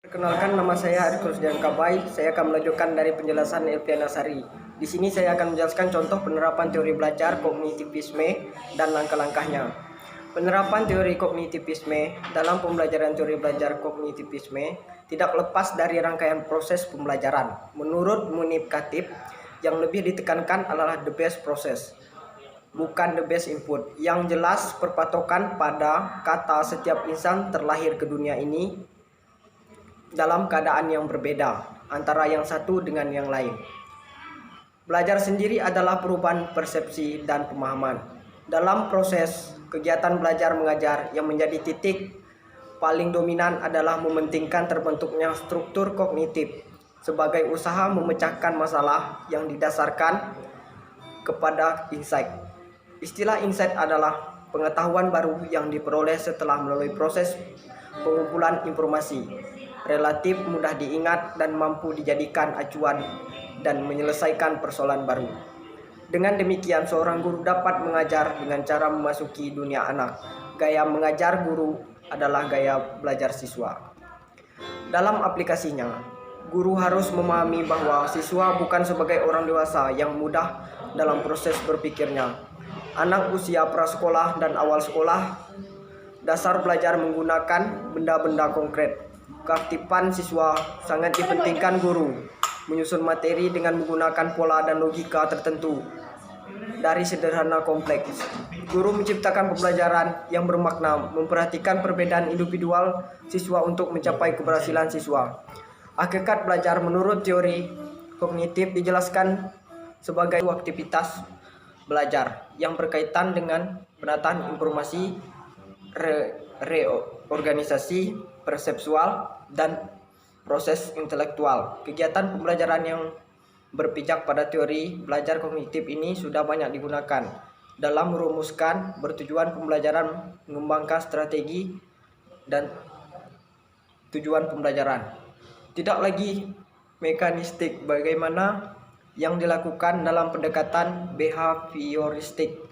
Perkenalkan, nama saya Arif Rusdian Kabai. Saya akan melanjutkan dari penjelasan Elviana Sari. Di sini saya akan menjelaskan contoh penerapan teori belajar kognitivisme dan langkah-langkahnya. Penerapan teori kognitivisme dalam pembelajaran teori belajar kognitivisme tidak lepas dari rangkaian proses pembelajaran. Menurut Munib Khatib, yang lebih ditekankan adalah the best process, bukan the best input. Yang jelas berpatokan pada kata setiap insan terlahir ke dunia ini dalam keadaan yang berbeda antara yang satu dengan yang lain. Belajar sendiri adalah perubahan persepsi dan pemahaman. Dalam proses kegiatan belajar mengajar yang menjadi titik paling dominan adalah mementingkan terbentuknya struktur kognitif sebagai usaha memecahkan masalah yang didasarkan kepada insight. Istilah insight adalah pengetahuan baru yang diperoleh setelah melalui proses pengumpulan informasi, relatif mudah diingat dan mampu dijadikan acuan dan menyelesaikan persoalan baru. Dengan demikian, seorang guru dapat mengajar dengan cara memasuki dunia anak. Gaya mengajar guru adalah gaya belajar siswa. Dalam aplikasinya, guru harus memahami bahwa siswa bukan sebagai orang dewasa yang mudah dalam proses berpikirnya. Anak usia prasekolah dan awal sekolah dasar belajar menggunakan benda-benda konkret. Keaktifan siswa sangat dipentingkan guru menyusun materi dengan menggunakan pola dan logika tertentu dari sederhana kompleks. Guru menciptakan pembelajaran yang bermakna, memperhatikan perbedaan individual siswa untuk mencapai keberhasilan siswa. Hakikat belajar menurut teori kognitif dijelaskan sebagai aktivitas belajar yang berkaitan dengan penataan informasi, reorganisasi persepsual, dan proses intelektual. Kegiatan pembelajaran yang berpijak pada teori belajar kognitif ini sudah banyak digunakan dalam merumuskan bertujuan pembelajaran, mengembangkan strategi dan tujuan pembelajaran. Tidak lagi mekanistik bagaimana yang dilakukan dalam pendekatan behavioristik.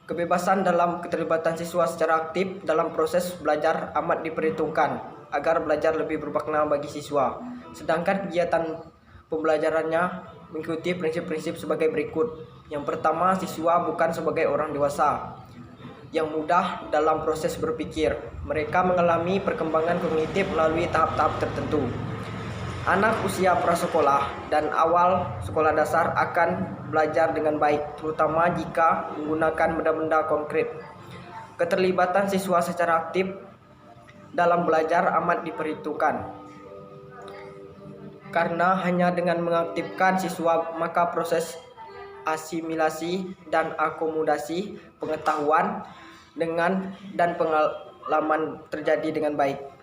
Kebebasan dalam keterlibatan siswa secara aktif dalam proses belajar amat diperhitungkan agar belajar lebih bermakna bagi siswa. Sedangkan kegiatan pembelajarannya mengikuti prinsip-prinsip sebagai berikut. Yang pertama, siswa bukan sebagai orang dewasa yang mudah dalam proses berpikir. Mereka mengalami perkembangan kognitif melalui tahap-tahap tertentu. Anak usia prasekolah dan awal sekolah dasar akan belajar dengan baik, terutama jika menggunakan benda-benda konkret. Keterlibatan siswa secara aktif dalam belajar amat diperhitungkan, karena hanya dengan mengaktifkan siswa maka proses asimilasi dan akomodasi pengetahuan dan pengalaman terjadi dengan baik.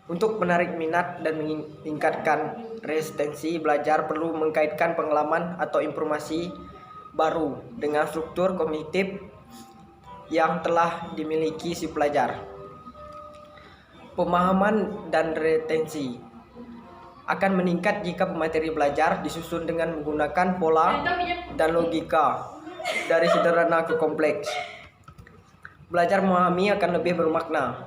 Untuk menarik minat dan meningkatkan resistensi belajar perlu mengkaitkan pengalaman atau informasi baru dengan struktur kognitif yang telah dimiliki si pelajar. Pemahaman dan retensi akan meningkat jika materi belajar disusun dengan menggunakan pola dan logika dari sederhana ke kompleks. Belajar memahami akan lebih bermakna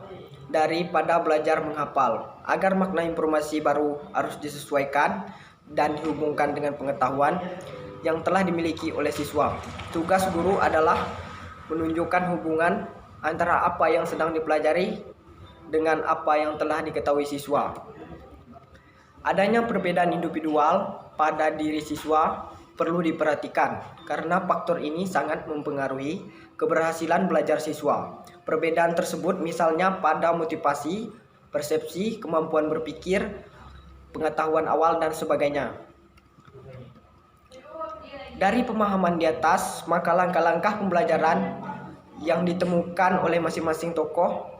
daripada belajar menghafal. Agar makna informasi baru harus disesuaikan dan dihubungkan dengan pengetahuan yang telah dimiliki oleh siswa. Tugas guru adalah menunjukkan hubungan antara apa yang sedang dipelajari dengan apa yang telah diketahui siswa. Adanya perbedaan individual pada diri siswa perlu diperhatikan karena faktor ini sangat mempengaruhi keberhasilan belajar siswa. Perbedaan tersebut misalnya pada motivasi, persepsi, kemampuan berpikir, pengetahuan awal, dan sebagainya. Dari pemahaman di atas, maka langkah-langkah pembelajaran yang ditemukan oleh masing-masing tokoh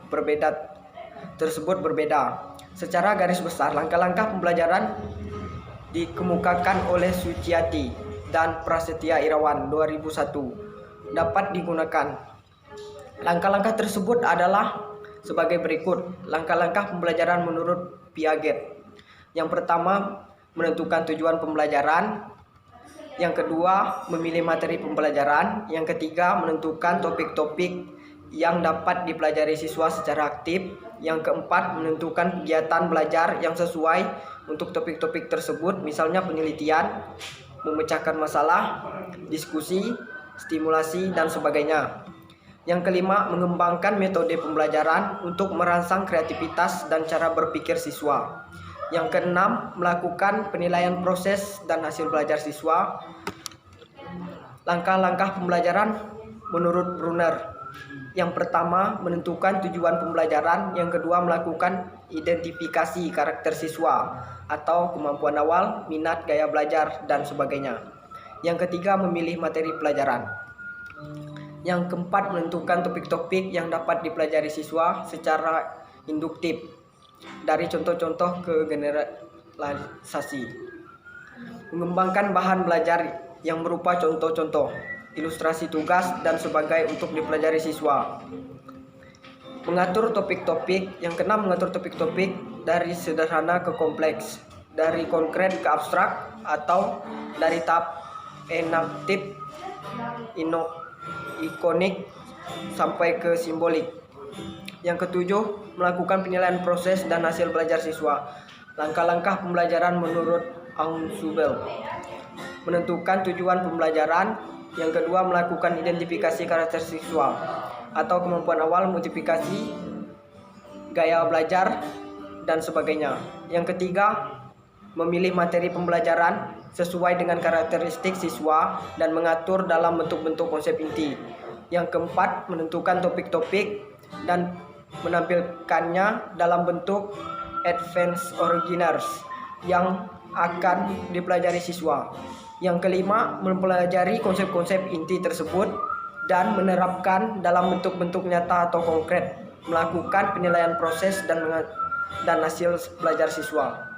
tersebut berbeda. Secara garis besar, langkah-langkah pembelajaran dikemukakan oleh Suciati dan Prasetya Irawan 2001 dapat digunakan. Langkah-langkah tersebut adalah sebagai berikut. Langkah-langkah pembelajaran menurut Piaget. Yang pertama, menentukan tujuan pembelajaran. Yang kedua, memilih materi pembelajaran. Yang ketiga, menentukan topik-topik yang dapat dipelajari siswa secara aktif. Yang keempat, menentukan kegiatan belajar yang sesuai untuk topik-topik tersebut, misalnya penelitian, memecahkan masalah, diskusi, stimulasi, dan sebagainya. Yang kelima, mengembangkan metode pembelajaran untuk merangsang kreativitas dan cara berpikir siswa. Yang keenam, melakukan penilaian proses dan hasil belajar siswa. Langkah-langkah pembelajaran menurut Brunner. Yang pertama, menentukan tujuan pembelajaran. Yang kedua, melakukan identifikasi karakter siswa atau kemampuan awal, minat, gaya belajar, dan sebagainya. Yang ketiga, memilih materi pelajaran. Yang keempat, menentukan topik-topik yang dapat dipelajari siswa secara induktif dari contoh-contoh ke generalisasi. Mengembangkan bahan belajar yang berupa contoh-contoh, ilustrasi tugas, dan sebagai untuk dipelajari siswa. Mengatur topik-topik. Yang keenam, mengatur topik-topik dari sederhana ke kompleks, dari konkret ke abstrak, atau dari tahap enaktif, ikonik, sampai ke simbolik. Yang ketujuh, melakukan penilaian proses dan hasil belajar siswa. Langkah-langkah pembelajaran menurut Aung Subel. Menentukan tujuan pembelajaran. Yang kedua, melakukan identifikasi karakter siswa atau kemampuan awal, modifikasi, gaya belajar, dan sebagainya. Yang ketiga, memilih materi pembelajaran sesuai dengan karakteristik siswa dan mengatur dalam bentuk-bentuk konsep inti. Yang keempat, menentukan topik-topik dan menampilkannya dalam bentuk advanced originals yang akan dipelajari siswa. Yang kelima, mempelajari konsep-konsep inti tersebut dan menerapkan dalam bentuk-bentuk nyata atau konkret, melakukan penilaian proses dan hasil belajar siswa.